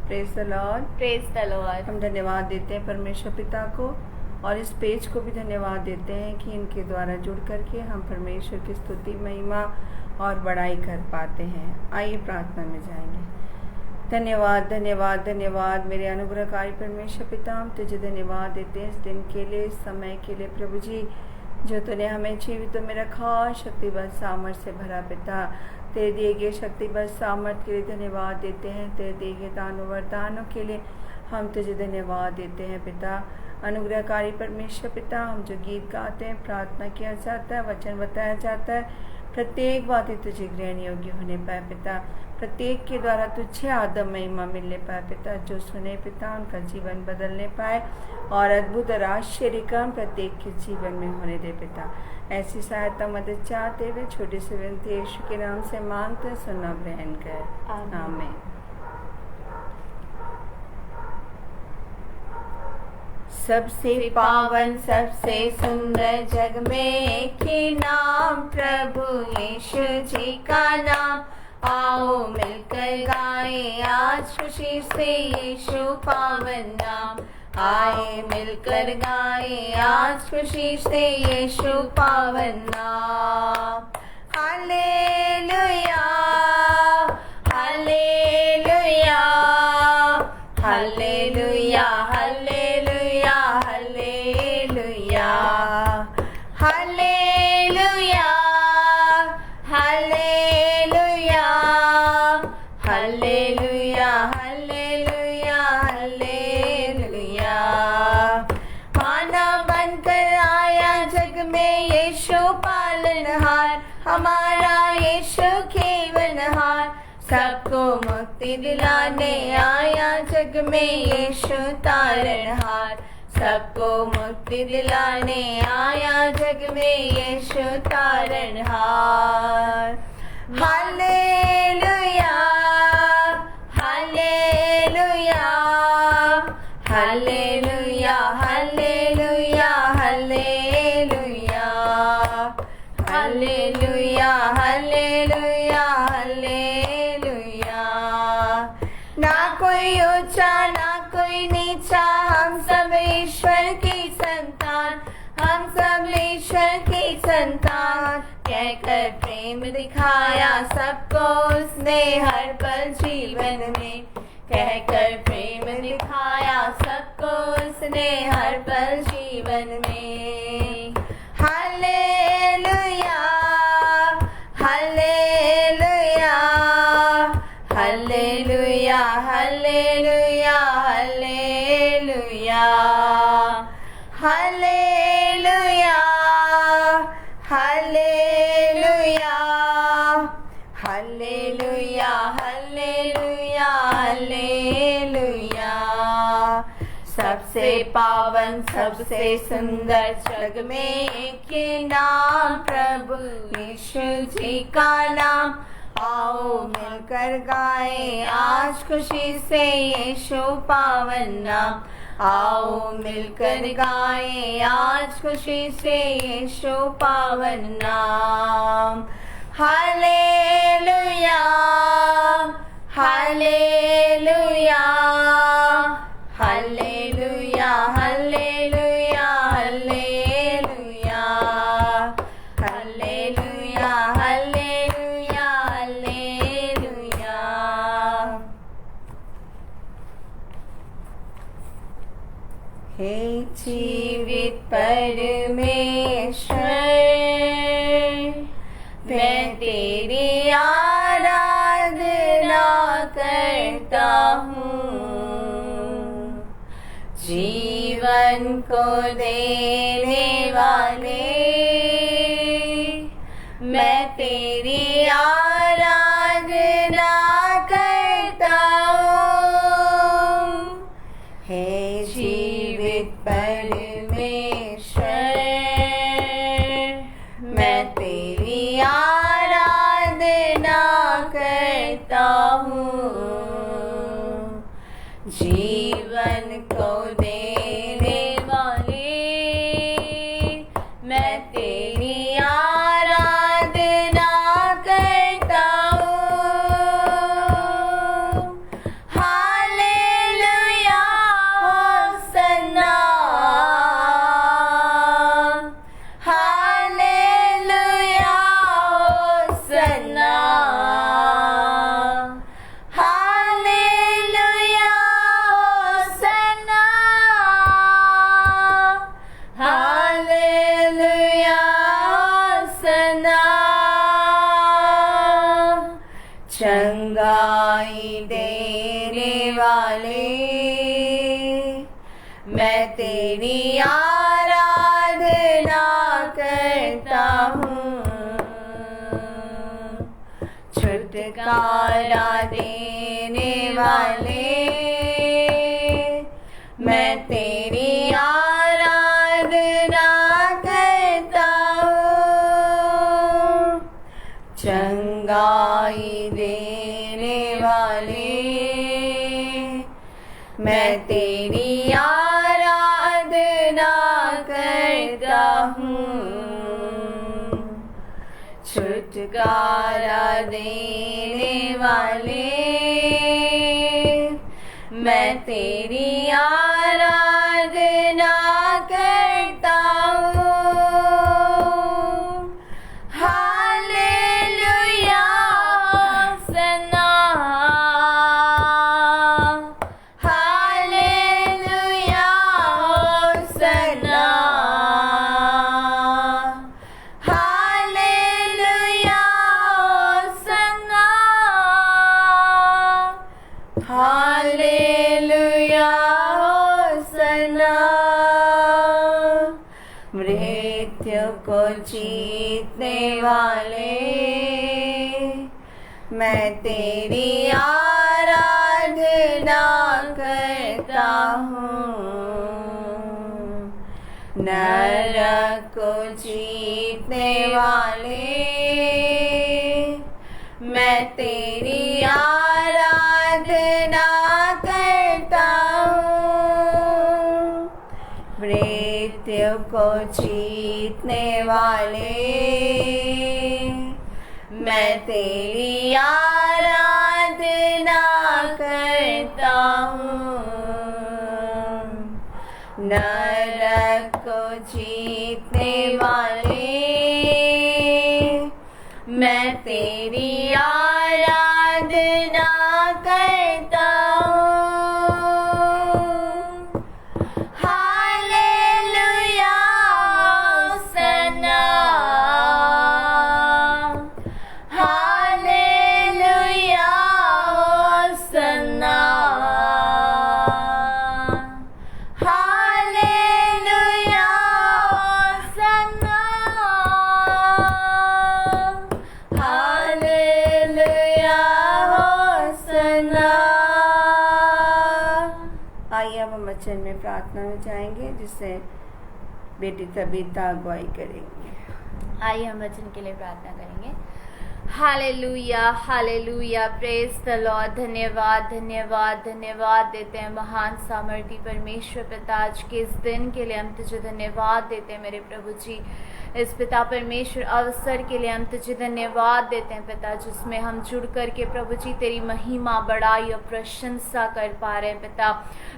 Praise the Lord. Praise the Lord. हम धन्यवाद देते हैं परमेश्वर पिता को और इस पेज को भी धन्यवाद देते हैं कि इनके द्वारा जुड़ करके हम परमेश्वर की स्तुति महिमा और बड़ाई कर पाते हैं। आइए प्रार्थना में जाएंगे। धन्यवाद धन्यवाद धन्यवाद मेरे अनुग्रहकारी परमेश्वर पिता, हम तुझे धन्यवाद देते हैं इस दिन के लिए, इस समय के लिए प्रभु जी, जो तूने हमें जीवित में रखा, शक्ति बल सामर्थ्य से भरा पिता। तेरे दिए गए शक्ति बल सामर्थ्य के लिए धन्यवाद देते हैं। तेरे दिए गए दानों वरदानों के लिए हम तुझे धन्यवाद देते हैं पिता। अनुग्रहकारी परमेश्वर पिता, हम जो गीत गाते हैं, प्रार्थना किया जाता है, वचन बताया जाता है, प्रत्येक बात ही तुझे ग्रहण योग्य होने पाए पिता। प्रत्येक के द्वारा तुझे आदम महिमा मिलने पाए पिता। जो सुने पिता उनका जीवन बदलने पाए और अद्भुत और आश्चर्य काम प्रत्येक के जीवन में होने दे पिता। ऐसी सहायता मदद चाहते हुए छोटे से विनती यीशु के नाम से मांगते, सुना ग्रहण कर, आमीन। सबसे पावन सबसे सुंदर जग में एक ही नाम, प्रभु यीशु जी का नाम। आओ मिलकर गाएं आज खुशी से यीशु पावन नाम। आए मिलकर गाएं आज खुशी से यीशु पावन नाम। Hallelujah hallelujah hallelujah hallelujah hallelujah hallelujah hallelujah hallelujah hallelujah hallelujah. मानव बनकर आया जग में यीशु पालनहार, हमारा यीशु केवलहार। सबको मुक्ति दिलाने आया जग में यीशु तारणहार। सबको मुक्ति दिलाने आया जग में यीशु तारणहार। Hallelujah hallelujah hallelujah hallelujah hallelujah hallelujah hallelujah hallelujah. ना कोई ऊंचा ना कोई नीचा, हम सब ईश्वर की संतान, हम सब ईश्वर की संतान। कहकर प्रेम दिखाया सबको उसने हर पल जीवन में। कहकर प्रेम दिखाया सबको उसने हर पल जीवन में। Hallelujah hallelujah hallelujah hallelujah hallelujah hallelujah hallelujah hallelujah hallelujah hallelujah. सबसे पावन सबसे सुंदर जग में एक ही नाम, प्रभु यीशु जी का नाम। आओ मिलकर गाएं आज खुशी से यीशु पावन नाम। आओ मिलकर गाएं आज खुशी से यीशु पावन नाम। Hallelujah hallelujah hallelujah hallelujah hallelujah hallelujah hallelujah hallelujah. हे जीवित परमेश्वर, मैं तेरी आराधना करता हूँ। जीवन को देने वाले, मैं तेरी आराधना करता हूँ। हे जीवित परमेश्वर, मैं तेरी आराधना करता हूँ। जीवन को देने वाले, मैं तेरी आराधना करता हूँ। हालेलुया वाले, मैं तेरी आराधना करता हूँ। छुटकारा देने वाले, मैं तेरी आराधना करता हूँ। चंगाई देने वाले, मैं तेरी आराधना करता हूँ। छुटकारा देने वाले, मैं तेरी आराधना करता हूँ। Hallelujah Hosanna, hallelujah Hosanna, hallelujah Hosanna, hallelujah Hosanna. मृत्यु को जीतने वाले, मैं तेरी आराधना करता हूँ। नरक को जीतने वाले, मैं तेरी आराधना करता हूँ। मृत्यु को जीतने वाले, मैं तेरी आराधना करता हूँ। नरक को जीतने वाले, मैं तेरी आराधना करता हूँ। Hallelujah Hosanna, hallelujah Hosanna, hallelujah Hosanna, hallelujah Hosanna. आइए अब हम वचन में प्रार्थना में जाएंगे, जिससे बेटी तबीता अगुवाई करेंगे। आइए हम वचन के लिए प्रार्थना करेंगे। Hallelujah, hallelujah, praise the Lord. धन्यवाद, धन्यवाद, धन्यवाद देते हैं महान सामर्थी परमेश्वर पिता, आज के इस दिन के लिए हम तुझे धन्यवाद देते हैं मेरे प्रभु जी। इस पिता परमेश्वर अवसर के लिए हम तुझे धन्यवाद देते हैं पिता, जिसमें हम जुड़ करके प्रभु जी तेरी महिमा, बड़ाई और प्रशंसा कर पा रहे हैं पिता।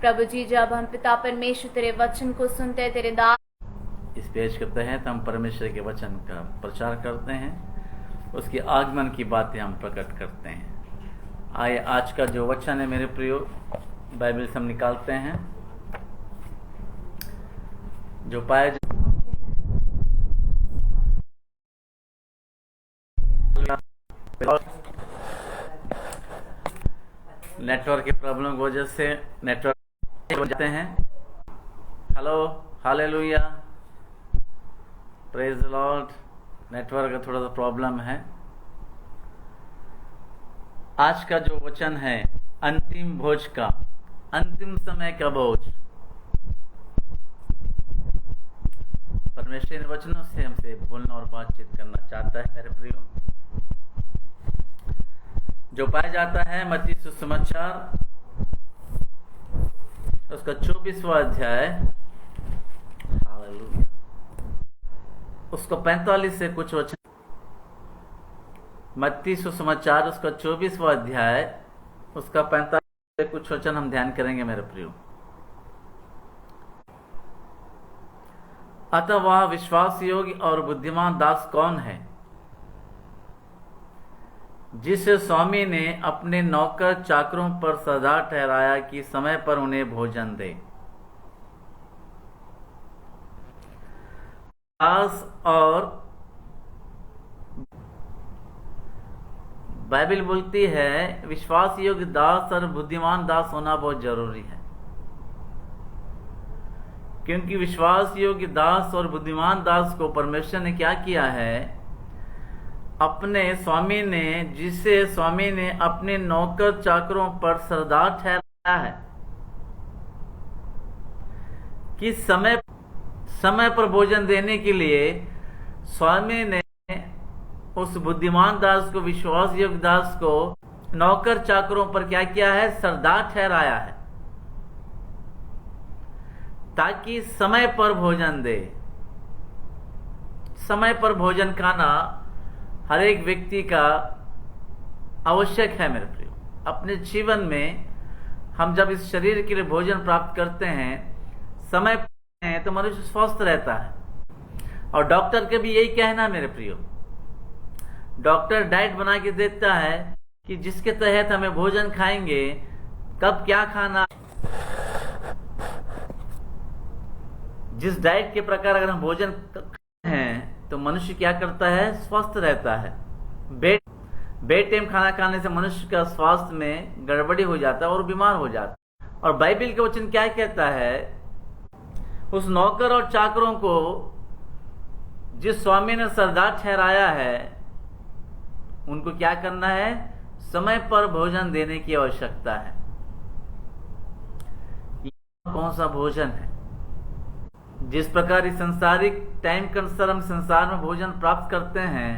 प्रभु जी, जब हम पिता परमेश्वर तेरे वचन को सुनते हैं, तेरे दास इस पेज के तहत हम परमेश्वर के वचन का प्रचार करते हैं, उसके आगमन की बातें हम प्रकट करते हैं। आइए आज का जो वचन है मेरे प्रियो, बाइबल से हम निकालते हैं। जो पाया नेटवर्क की प्रॉब्लम की वजह से नेटवर्क हो जाते हैं। Hello, hallelujah, praise the Lord. Network का थोड़ा सा प्रॉब्लम है। आज का जो वचन है अंतिम भोज का, अंतिम समय का भोज। परमेश्वर इन वचनों से हमसे बोलना और बातचीत करना चाहता है मेरे प्रियो। जो पाया जाता है मत्ती सुसमाचार उसका 24वां अध्याय, हालेलुया, उसको 45 से कुछ वचन। मत्ती सुसमाचार उसका 24वां अध्याय, उसका 45 से कुछ वचन हम ध्यान करेंगे मेरे प्रियो। अतः वह विश्वास योग्य और बुद्धिमान दास कौन है, जिसे स्वामी ने अपने नौकर चाकरों पर सदा ठहराया कि समय पर उन्हें भोजन दे। दास और बाइबल बोलती है विश्वास योग्य दास और बुद्धिमान दास होना बहुत जरूरी है, क्योंकि विश्वास योग्य दास और बुद्धिमान दास को परमेश्वर ने क्या किया है, अपने स्वामी ने, जिसे स्वामी ने अपने नौकर चाकरों पर सरदार ठहराया है कि समय पर भोजन देने के लिए स्वामी ने उस बुद्धिमान दास को, विश्वास योग्य दास को नौकर चाकरों पर क्या किया है, सरदार ठहराया है, ताकि समय पर भोजन दे। समय पर भोजन खाना हर एक व्यक्ति का आवश्यक है मेरे प्रियो। अपने जीवन में हम जब इस शरीर के लिए भोजन प्राप्त करते हैं, समय पर है तो मनुष्य स्वस्थ रहता है। और डॉक्टर के भी यही कहना मेरे प्रियो, डॉक्टर डाइट बना के देता है कि जिसके तहत हमें भोजन खाएंगे, कब क्या खाना, जिस डाइट के प्रकार अगर हम भोजन करते हैं तो मनुष्य क्या करता है, स्वस्थ रहता है। बेड टाइम खाना खाने से मनुष्य का स्वास्थ्य में गड़बड़ी हो जाता है और बीमार हो जाता है। और बाइबल का वचन क्या कहता है, उस नौकर और चाकरों को जिस स्वामी ने सरदार ठहराया है, उनको क्या करना है, समय पर भोजन देने की आवश्यकता है। कौन सा भोजन है? जिस प्रकार इस संसारिक टाइम के अनुसार हम संसार में भोजन प्राप्त करते हैं,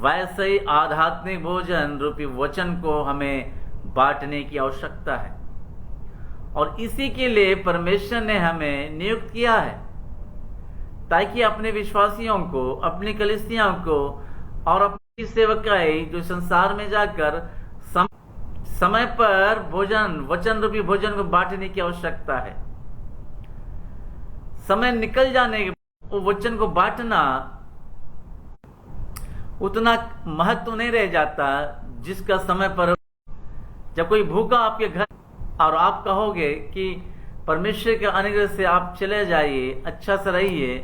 वैसे ही आध्यात्मिक भोजन रूपी वचन को हमें बांटने की आवश्यकता है। और इसी के लिए परमेश्वर ने हमें नियुक्त किया है, ताकि अपने विश्वासियों को, अपनी कलीसियाओं को और अपनी सेवकाई जो संसार में जाकर समय पर भोजन, वचन रूपी भोजन को बांटने की आवश्यकता है। समय निकल जाने के वो वचन को बांटना उतना महत्व नहीं रह जाता, जिसका समय पर जब कोई भूखा आपके घर और आप कहोगे कि परमेश्वर के अनुग्रह से आप चले जाइए, अच्छा से रहिए,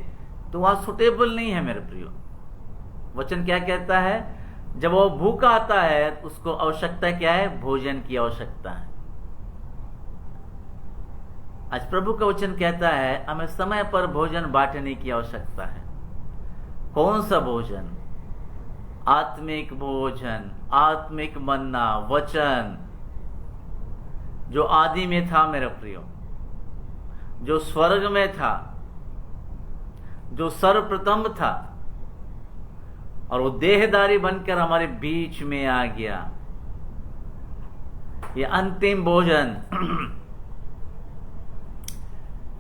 तो वहां सुटेबल नहीं है मेरे प्रियो। वचन क्या कहता है, जब वो भूखा आता है उसको आवश्यकता क्या है, भोजन की आवश्यकता है। आज प्रभु का वचन कहता है हमें समय पर भोजन बांटने की आवश्यकता है। कौन सा भोजन? आत्मिक भोजन, आत्मिक मन्ना, वचन जो आदि में था मेरे प्रियो, जो स्वर्ग में था, जो सर्वप्रथम था, और वो देहधारी बनकर हमारे बीच में आ गया। ये अंतिम भोजन।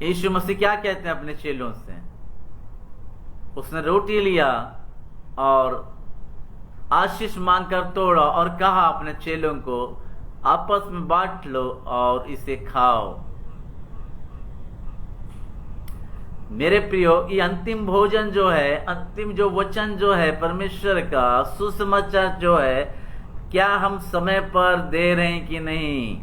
यीशु मसीह क्या कहते हैं अपने चेलों से? उसने रोटी लिया और आशीष मांगकर तोड़ा और कहा अपने चेलों को, आपस में बांट लो और इसे खाओ। मेरे प्रियो, ये अंतिम भोजन जो है, अंतिम जो वचन जो है परमेश्वर का, सुसमाचार जो है, क्या हम समय पर दे रहे हैं कि नहीं?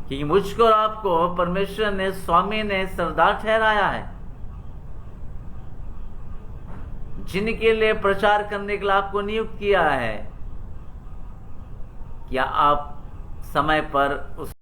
कि मुझको और आपको परमेश्वर ने, स्वामी ने सरदार ठहराया है, जिनके लिए प्रचार करने के लिए आपको नियुक्त किया है। क्या आप समय पर उस